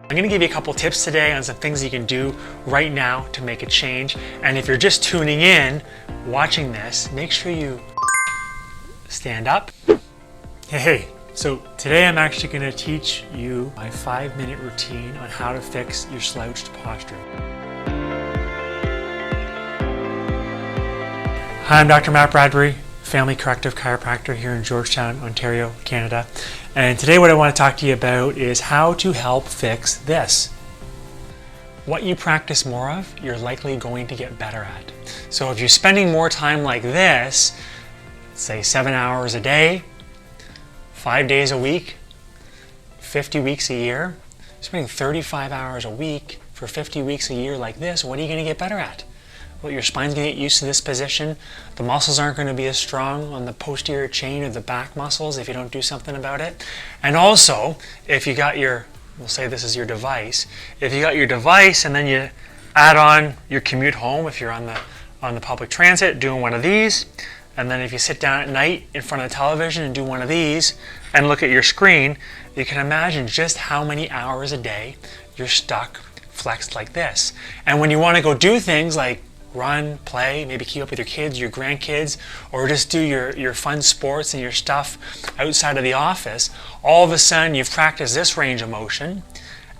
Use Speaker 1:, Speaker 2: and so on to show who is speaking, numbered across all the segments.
Speaker 1: I'm going to give you a couple tips today on some things you can do right now to make a change. And if you're just tuning in, watching this, make sure you stand up. Hey, so today I'm actually going to teach you my 5-minute routine on how to fix your slouched posture. Hi, I'm Dr. Matt Bradbury, family corrective chiropractor here in Georgetown, Ontario, Canada. And today what I want to talk to you about is how to help fix this. What you practice more of, you're likely going to get better at. So if you're spending more time like this, say 7 hours a day, 5 days a week, 50 weeks a year, spending 35 hours a week for 50 weeks a year like this, what are you going to get better at? Well, your spine's going to get used to this position. The muscles aren't going to be as strong on the posterior chain of the back muscles if you don't do something about it. And also, if you got your, we'll say this is your device, if you got your device and then you add on your commute home, if you're on the public transit doing one of these, and then if you sit down at night in front of the television and do one of these and look at your screen, you can imagine just how many hours a day you're stuck flexed like this. And when you want to go do things like run, play, maybe keep up with your kids, your grandkids, or just do your fun sports and your stuff outside of the office, all of a sudden you've practiced this range of motion,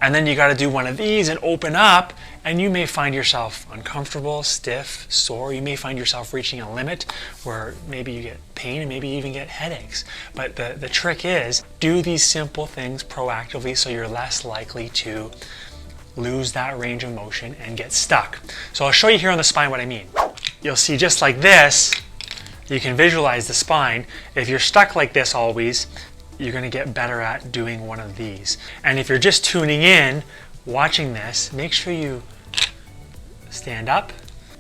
Speaker 1: and then you got to do one of these and open up, and you may find yourself uncomfortable, stiff, sore. You may find yourself reaching a limit where maybe you get pain and maybe you even get headaches. But the trick is, do these simple things proactively so you're less likely to lose that range of motion and get stuck. So I'll show you here on the spine what I mean. You'll see just like this, you can visualize the spine. If you're stuck like this always, you're going to get better at doing one of these. And if you're just tuning in, watching this, make sure you stand up.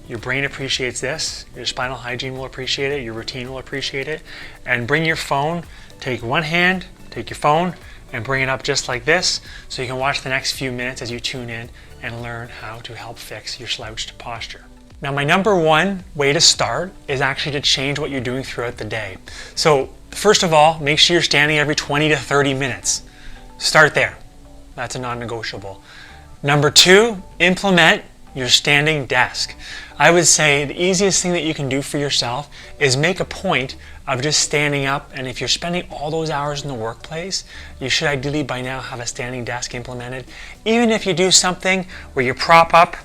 Speaker 1: Your brain appreciates this, your spinal hygiene will appreciate it, your routine will appreciate it. And bring your phone, take one hand, take your phone, and bring it up just like this so you can watch the next few minutes as you tune in and learn how to help fix your slouched posture. Now, my number one way to start is actually to change what you're doing throughout the day. So first of all, make sure you're standing every 20 to 30 minutes. Start there. That's a non-negotiable. Number two, implement your standing desk. I would say the easiest thing that you can do for yourself is make a point of just standing up, and if you're spending all those hours in the workplace, you should ideally by now have a standing desk implemented. Even if you do something where you prop up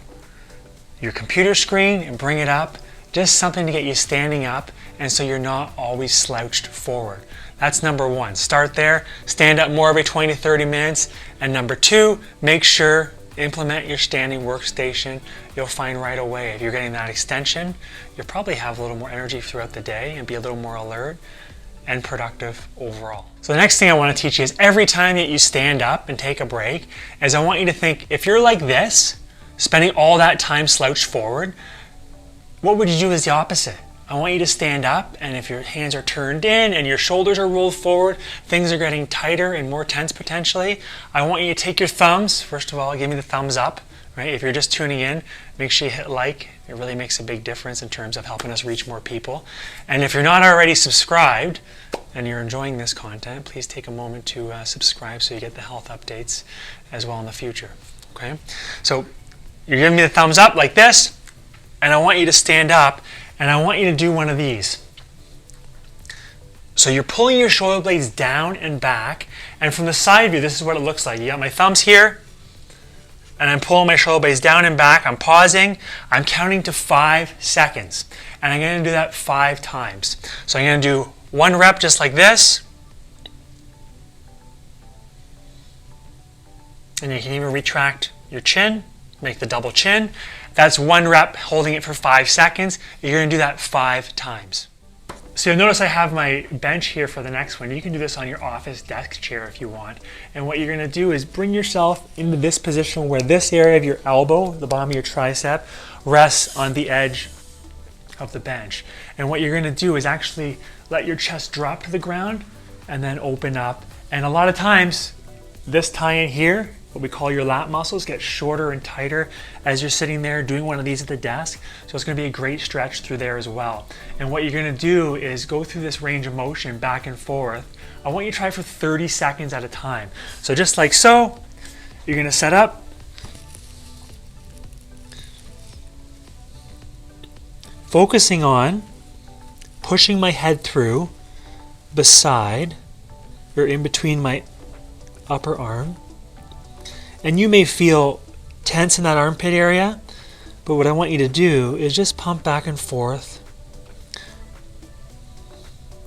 Speaker 1: your computer screen and bring it up, just something to get you standing up and so you're not always slouched forward. That's number one. Start there, stand up more every 20 to 30 minutes. And number two, make sure implement your standing workstation. You'll find right away if you're getting that extension, you'll probably have a little more energy throughout the day and be a little more alert and productive overall. So the next thing I want to teach you is every time that you stand up and take a break, is I want you to think, if you're like this, spending all that time slouched forward, what would you do as the opposite? I want you to stand up, and if your hands are turned in and your shoulders are rolled forward, things are getting tighter and more tense potentially. I want you to take your thumbs. First of all, give me the thumbs up. Right? If you're just tuning in, make sure you hit like. It really makes a big difference in terms of helping us reach more people. And if you're not already subscribed and you're enjoying this content, please take a moment to subscribe so you get the health updates as well in the future. Okay? So you're giving me the thumbs up like this, and I want you to stand up. And I want you to do one of these. So you're pulling your shoulder blades down and back, and from the side view, this is what it looks like. You got my thumbs here, and I'm pulling my shoulder blades down and back. I'm pausing. I'm counting to 5 seconds, and I'm going to do that 5 times. So I'm going to do 1 rep just like this, and you can even retract your chin, make the double chin. That's 1 rep, holding it for 5 seconds. You're going to do that 5 times. So you'll notice I have my bench here for the next one. You can do this on your office desk chair if you want. And what you're going to do is bring yourself into this position where this area of your elbow, the bottom of your tricep, rests on the edge of the bench. And what you're going to do is actually let your chest drop to the ground and then open up. And a lot of times, this tie-in here, what we call your lat muscles, get shorter and tighter as you're sitting there doing one of these at the desk. So it's going to be a great stretch through there as well. And what you're going to do is go through this range of motion back and forth. I want you to try for 30 seconds at a time. So just like so, You're going to set up. Focusing on pushing my head through beside or in between my upper arm. And you may feel tense in that armpit area, but what I want you to do is just pump back and forth,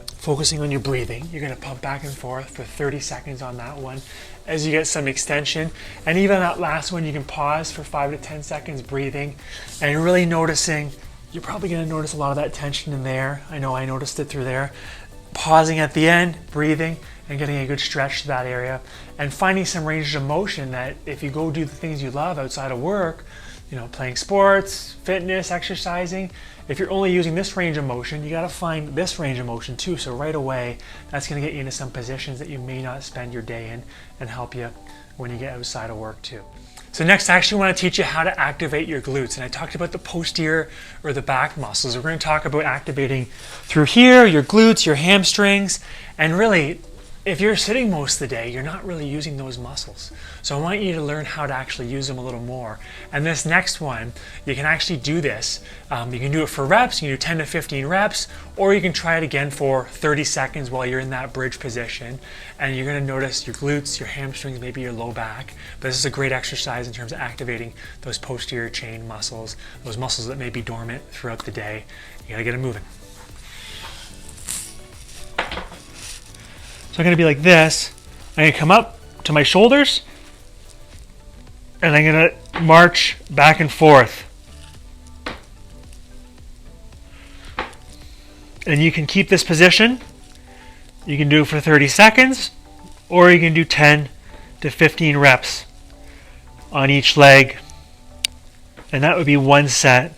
Speaker 1: focusing on your breathing. You're going to pump back and forth for 30 seconds on that one as you get some extension. And even that last one, you can pause for 5 to 10 seconds breathing and really noticing. You're probably going to notice a lot of that tension in there. I know I noticed it through there. Pausing at the end, breathing, and getting a good stretch to that area. And finding some range of motion that if you go do the things you love outside of work, playing sports, fitness, exercising, if you're only using this range of motion, you got to find this range of motion too. So right away, that's going to get you into some positions that you may not spend your day in and help you when you get outside of work too. So next, I actually want to teach you how to activate your glutes. And I talked about the posterior or the back muscles. We're going to talk about activating through here, your glutes, your hamstrings. And really, if you're sitting most of the day, you're not really using those muscles. So I want you to learn how to actually use them a little more. And this next one, you can actually do this. You can do it for reps. You can do 10 to 15 reps, or you can try it again for 30 seconds while you're in that bridge position. And you're going to notice your glutes, your hamstrings, maybe your low back. But this is a great exercise in terms of activating those posterior chain muscles, those muscles that may be dormant throughout the day. You got to get them moving. So I'm going to be like this. I'm going to come up to my shoulders, and I'm going to march back and forth. And you can keep this position. You can do it for 30 seconds, or you can do 10 to 15 reps on each leg. And that would be one set,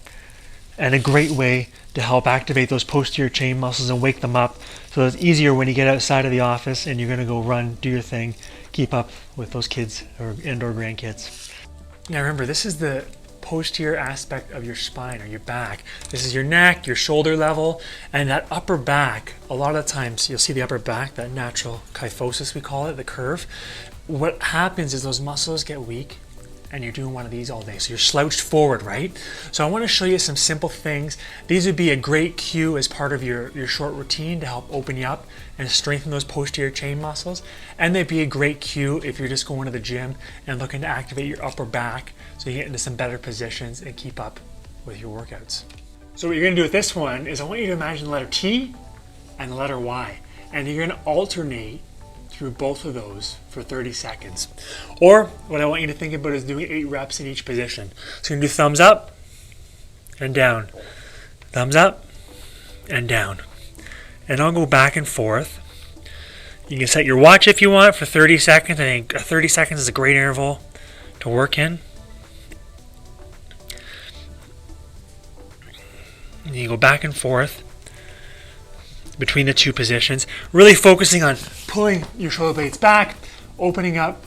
Speaker 1: and a great way to help activate those posterior chain muscles and wake them up. So it's easier when you get outside of the office and you're going to go run, do your thing, keep up with those kids or grandkids. Now remember, this is the posterior aspect of your spine or your back. This is your neck, your shoulder level, and that upper back. A lot of times you'll see the upper back, that natural kyphosis we call it, the curve. What happens is those muscles get weak and you're doing one of these all day. So you're slouched forward, right? So I want to show you some simple things. These would be a great cue as part of your short routine to help open you up and strengthen those posterior chain muscles. And they'd be a great cue if you're just going to the gym and looking to activate your upper back so you get into some better positions and keep up with your workouts. So what you're going to do with this one is I want you to imagine the letter T and the letter Y. And you're going to alternate through both of those for 30 seconds. Or what I want you to think about is doing 8 reps in each position. So you're going to do thumbs up and down, thumbs up and down. And I'll go back and forth. You can set your watch if you want for 30 seconds. I think 30 seconds is a great interval to work in. And you go back and forth between the two positions, really focusing on pulling your shoulder blades back, opening up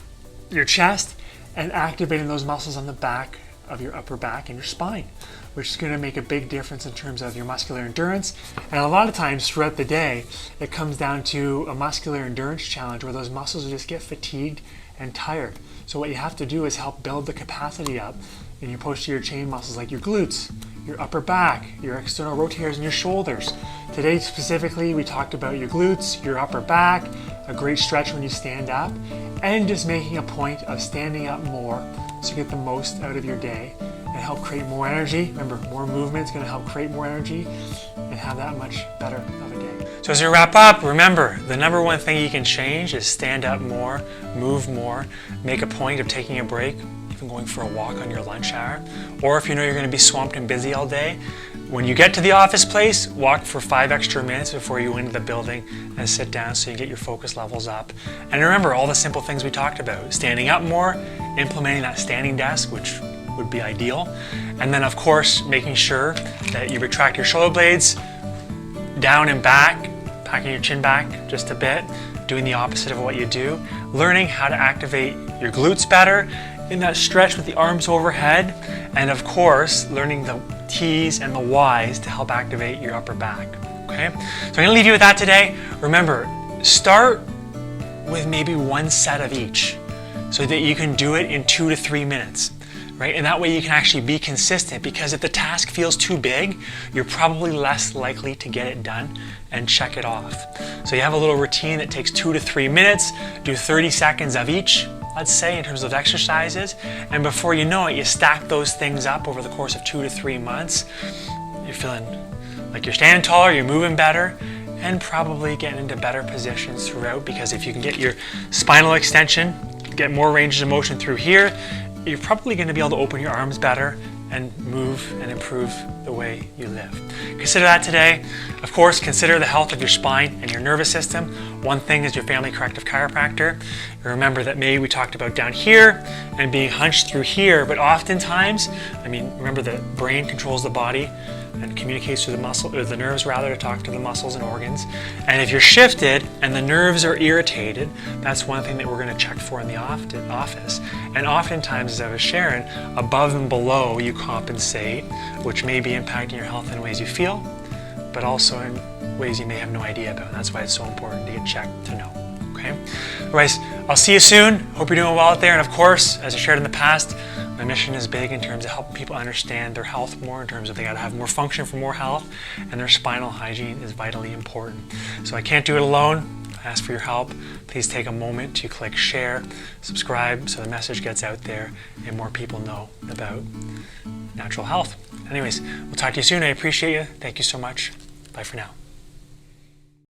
Speaker 1: your chest, and activating those muscles on the back of your upper back and your spine, which is going to make a big difference in terms of your muscular endurance. And a lot of times throughout the day, it comes down to a muscular endurance challenge where those muscles will just get fatigued and tired. So what you have to do is help build the capacity up in your posterior chain muscles like your glutes, your upper back, your external rotators, and your shoulders. Today specifically, we talked about your glutes, your upper back, a great stretch when you stand up, and just making a point of standing up more so you get the most out of your day and help create more energy. Remember, more movement is going to help create more energy and have that much better of a day. So as we wrap up, remember, the number one thing you can change is stand up more, move more, make a point of taking a break, even going for a walk on your lunch hour. Or if you know you're going to be swamped and busy all day, when you get to the office place, walk for 5 extra minutes before you enter the building and sit down so you get your focus levels up. And remember all the simple things we talked about. Standing up more, implementing that standing desk, which would be ideal. And then of course, making sure that you retract your shoulder blades down and back, packing your chin back just a bit, doing the opposite of what you do. Learning how to activate your glutes better in that stretch with the arms overhead. And of course, learning the T's and the Y's to help activate your upper back. Okay? So I'm going to leave you with that today. Remember, start with maybe one set of each. So so that you can do it in 2 to 3 minutes. Right? And that way you can actually be consistent, because if the task feels too big, you're probably less likely to get it done and check it off. So you have a little routine that takes 2 to 3 minutes, do 30 seconds of each, let's say, in terms of exercises, and before you know it, you stack those things up over the course of 2 to 3 months. You're feeling like you're standing taller, you're moving better, and probably getting into better positions throughout, because if you can get your spinal extension, get more ranges of motion through here, you're probably going to be able to open your arms better and move and improve the way you live. Consider that today. Of course, consider the health of your spine and your nervous system. One thing is your family corrective chiropractor. Remember that maybe we talked about down here and being hunched through here, but oftentimes, remember the brain controls the body and communicates through the nerves to talk to the muscles and organs. And if you're shifted and the nerves are irritated, that's one thing that we're going to check for in the office. And oftentimes, as I was sharing, above and below you compensate, which may be impacting your health in ways you feel, but also in ways you may have no idea about. And that's why it's so important to get checked to know. Okay? Otherwise, I'll see you soon. Hope you're doing well out there. And of course, as I shared in the past, my mission is big in terms of helping people understand their health more, in terms of they got to have more function for more health, and their spinal hygiene is vitally important. So I can't do it alone. I ask for your help. Please take a moment to click share, subscribe, so the message gets out there and more people know about natural health. Anyways, we'll talk to you soon. I appreciate you. Thank you so much. Bye for now.